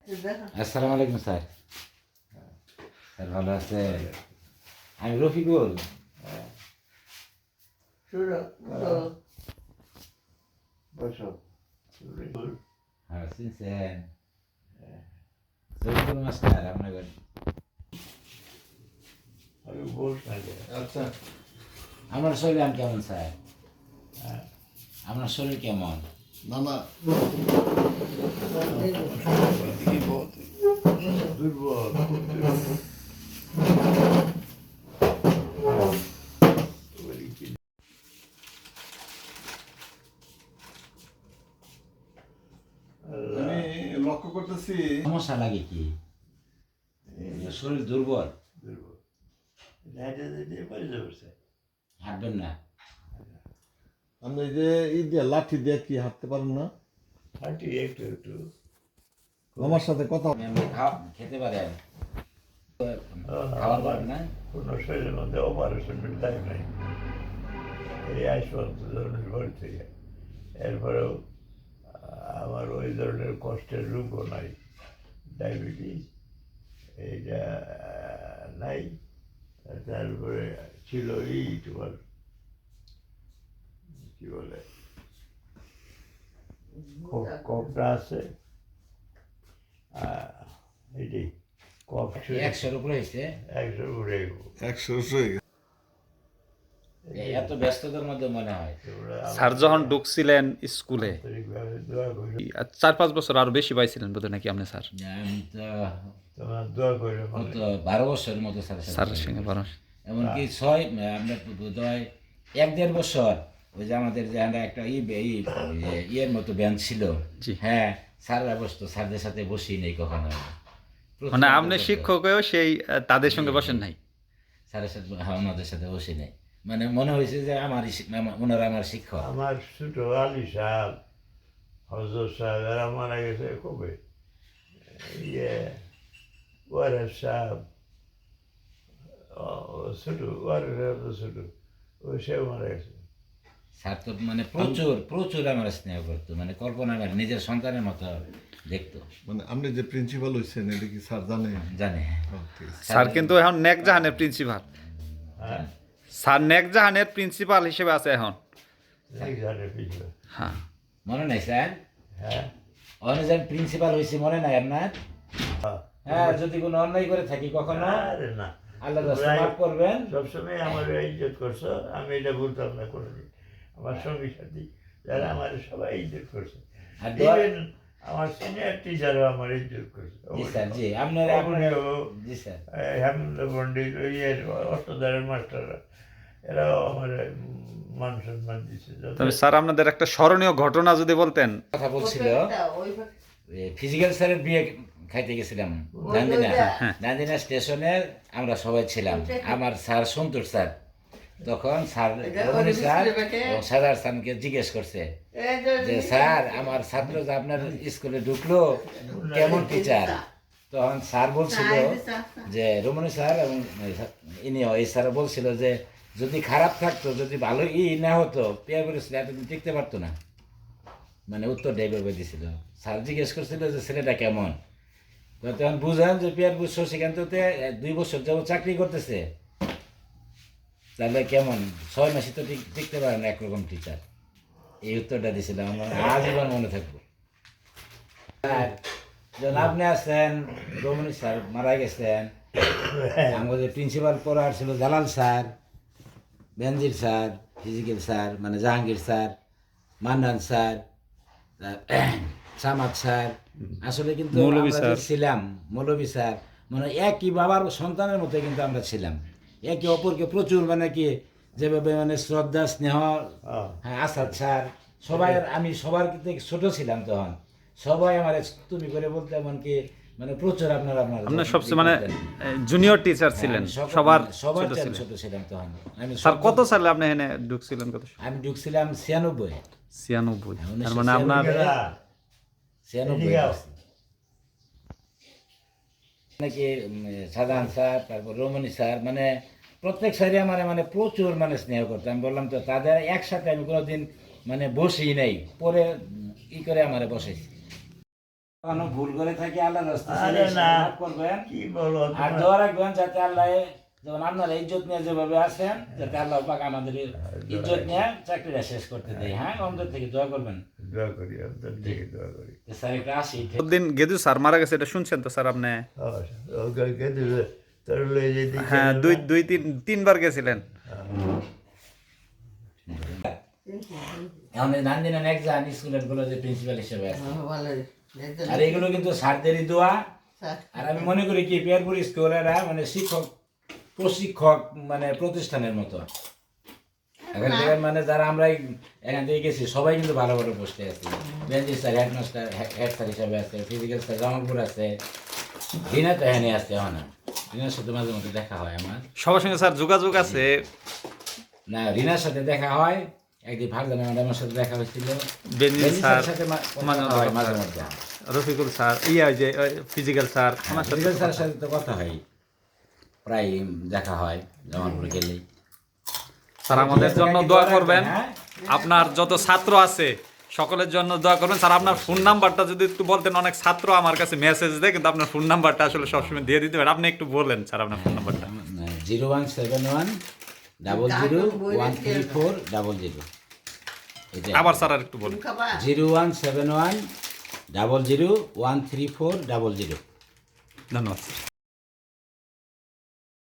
আসসালামু আলাইকুম sir. Sir ভালো আছে? আমি রফিকুল। হ্যাঁ চিনছেন? রফিকুল মাস্টার আপনাকে। আচ্ছা, আপনার শরীর কেমন স্যার? আপনার শরীর কেমন? না না দুর্বল। আমি লক্ষ্য করতেছি সমস্যা লাগে কি? শরীর দুর্বল, হাঁটবেন না? আপনি যে দিয়ে লাঠি দিয়ে কি হাঁটতে পারেন না? আমার সাথে কথা আপনি খেতে পারেন, খাওয়ার পারেন না? কোনো শরীরের মধ্যে অপারেশনের টাইম নাই, এই আইসন্ত ধরনের ঘর থেকে। এরপরেও আমার ওই ধরনের কষ্টের রোগও নাই, ডায়াবেটিস এইটা নাই। তারপরে ছিল তোমার কি বলে কফটা আছে, এটি কফ 100-র উপরে হয়েছে। 100 উপরে। 100 এত ব্যস্ততার মধ্যে মনে হয়। স্যার যখন ঢুকছিলেন স্কুলে দোয়া করি, 4-5 বছর আরো বেশি পাইছিলেন বোধহয় নাকি আপনি স্যার? আমি তো তোমার দোয়া করে কত 12 বছরের মতো স্যারের সাথে স্যারের সঙ্গে বড় এমনকি 6 আমরা বোধহয় 1-1.5 বছর ওই যে আমাদের যে আমরা একটা ইয়ের মতো ব্যান্ড ছিল। জি। হ্যাঁ, স্যাররা বসতো, স্যারদের সাথে বসি নেই কখনো। মানে আপনি শিক্ষকও সেই তাদের সঙ্গে বসেন নাই? স্যারের সাথে আমাদের সাথে বসি নেই, মানে মনে হয়েছে যে ওনারা আমার শিক্ষক। আমার ছোট আলী সাহেব, হজর সাহেব এরা মারা গেছে কবে, ওয়ারেস সাহেব, ছোট ওয়ারেস সাহেব তো ছোট, ওই সে মারা গেছে। স্যার তো মানে প্রচুর প্রচুর আমার স্নেহ করতো, মানে কল্পনা আমার নিজের সন্তানের মতো দেখতো। মানে আপনি যে প্রিন্সিপাল হইছেন এটা কি স্যার জানে? জানে। স্যার কিন্তু এখন নেক জাহানের প্রিন্সিপাল। হ্যাঁ, স্যার নেক জাহানের প্রিন্সিপাল হিসেবে আছে এখন। জানে পিছনে। হ্যাঁ, মনে নাই স্যার? হ্যাঁ, অনুযায়ী প্রিন্সিপাল হয়েছি, মনে নাই আপনার? হ্যাঁ, যদি কোনো অন্যায় করে থাকি কখনো আরে না, আল্লাহ রাস্তায় মাফ করবেন। সবসময় আমার ইজ্জত করছো, আমি এটা বলতাম না কোনোদিন। আমার সঙ্গী সাথী যারা আমার সবাই ইজ্জত করছে, আর দোয়া- Even আমার সিনিয়র টিচারও আমার ইজ্জত করছে। জি স্যার, জি আপনার জি স্যার। হেমন্ত পণ্ডিত, ওই অষ্টদারের মাস্টাররা, এরাও আমার মান সম্মান দিচ্ছে। তবে স্যার আপনাদের একটা স্মরণীয় ঘটনা যদি বলতেন। কথা বলছিল ফিজিক্যাল স্যারের বিয়ে খাইতে গেছিলাম নান্দিনা স্টেশনে, আমরা সবাই ছিলাম। আমার স্যার সন্তোষ স্যার, তখন স্যার রমণী স্যার এবং সাদার স্যারকে জিজ্ঞেস করছে যে স্যার আমার ছাত্র যে আপনার স্কুলে ঢুকলো, কেমন টিচার? তখন স্যার বলছিল যে রমণী স্যার এবং ইনিও এই স্যার বলছিল যে যদি খারাপ থাকতো, যদি ভালো না হতো, পেয়ার করেছিল এতদিন টিকতে পারতো না। মানে উত্তর ডেবে দিছিল। স্যার জিজ্ঞেস করছিল যে ছেলেটা কেমন? তো তখন বুঝলাম যে পিয়ারপুর শশীকান্ততে 2 বছর যাবত চাকরি করতেছে, তাহলে কেমন 6 মাসে তো টিকতে পারে না একরকম টিচার। এই উত্তরটা দিয়েছিলাম, আমার আজীবন মনে থাকবো। আর যখন আপনি আসছেন, রমণী স্যার মারা গেছেন, আমাদের প্রিন্সিপাল পড়ার ছিল জালাল স্যার, বেনজির স্যার, ফিজিক্যাল স্যার মানে Jahangir sir, Mannan sir, Samad sir. আসলে কিন্তু মৌলভী আমরা স্যার। যে ছিলাম মৌলভী স্যার, মানে একই বাবার সন্তানের মতো কিন্তু আমরা ছিলাম, একে অপরকে প্রচুর মানে কি যেভাবে মানে শ্রদ্ধা স্নেহ। হ্যাঁ, আসাদ স্যার, সবাই আমি সবার থেকে ছোট ছিলাম তখন, সবাই আমার তুমি করে বলতে, এমনকি মানে প্রচুর আপনার আপনার সবচেয়ে মানে জুনিয়র টিচার ছিলেন, সবার সবার ছোট ছিলেন। ছোট ছিলাম তখন। আমি স্যার কত সালে আপনি এখানে ঢুকছিলেন? কত? আমি ঢুকছিলাম 96। 96। তার মানে আপনার 96 নাকি সাধারণ স্যার, তারপর রমণী স্যার, মানে প্রত্যেক স্যারই আমার মানে প্রচুর মানে স্নেহ করতো। আমি বললাম তো, তাদের একসাথে আমি কোনোদিন মানে বসি নাই, পরে করে আমার বসেছি। কোনো ভুল করে থাকি আল্লাহর রাস্তায় আরে না। মাফ করবেন কি বলো আর তোমরা? দোয়া রাখবেন যাতে আল্লাহ যেমন আপনারা ইজ্জত নিয়ে যেভাবে আছেন যাতে আল্লাহ পাক আমাদের ইজ্জত নিয়ে চাকরিটা শেষ করতে দেয়। হ্যাঁ, অন্তর থেকে দোয়া করবেন। দোয়া করি, অন্তর থেকে দোয়া করি। তো স্যার একটা আসি। দিন গেদু স্যার মারা গেছে এটা শুনছেন তো স্যার আপনি? ওকে দিবে তোর লয়ে যেতে হ্যাঁ, তিনবার গেছিলেন। আমাদের নান্দিনা একজন স্কুলের গুলো যে প্রিন্সিপাল হিসেবে আছে, আর এগুলো কিন্তু স্যারদেরই দোয়া। আর আমি মনে করি কি পিয়ারপুর স্কুলেরা মানে শিক্ষক প্রশিক্ষক মানে প্রতিষ্ঠানের মতো। এখান থেকে মানে যারা আমরা এখান থেকে গেছি সবাই কিন্তু ভালো ভালো পোস্টে আছে। বেঞ্জি স্যার হেডমাস্টার হেড স্যার হিসাবে আছে, ফিজিক্যাল স্যার জামালপুর আছে, রিনা তো এখানে আছে। এখন রিনার সাথে মাঝে মধ্যে দেখা হয় আমার। সবার সঙ্গে স্যার যোগাযোগ আছে? না, রিনার সাথে দেখা হয়, একদিন ফারজানা ম্যাডামের সাথে দেখা হয়েছিল, বেঞ্জি বেঞ্জি স্যার, স্যারের সাথে কথা হয় মাঝে মধ্যে। রফিকুল স্যার, যে ফিজিক্যাল স্যার, ওনার সাথে ফিজিক্যাল স্যারের সাথে তো কথা হয়, প্রায় দেখা হয় জামালপুর গেলেই। স্যার আমাদের জন্য দোয়া করবেন। আপনার যত ছাত্র আছে সকলের জন্য দোয়া করবেন। স্যার আপনার ফোন নাম্বারটা যদি একটু বলতেন, অনেক ছাত্র আমার কাছে মেসেজ দেয় কিন্তু আপনার ফোন নাম্বারটা আসলে সবসময় দিয়ে দিতে পারেন। আপনি একটু বলেন স্যার আপনার ফোন নাম্বারটা। 017100134000। আবার স্যার আর একটু বলুন। 017100134000। ধন্যবাদ স্যার।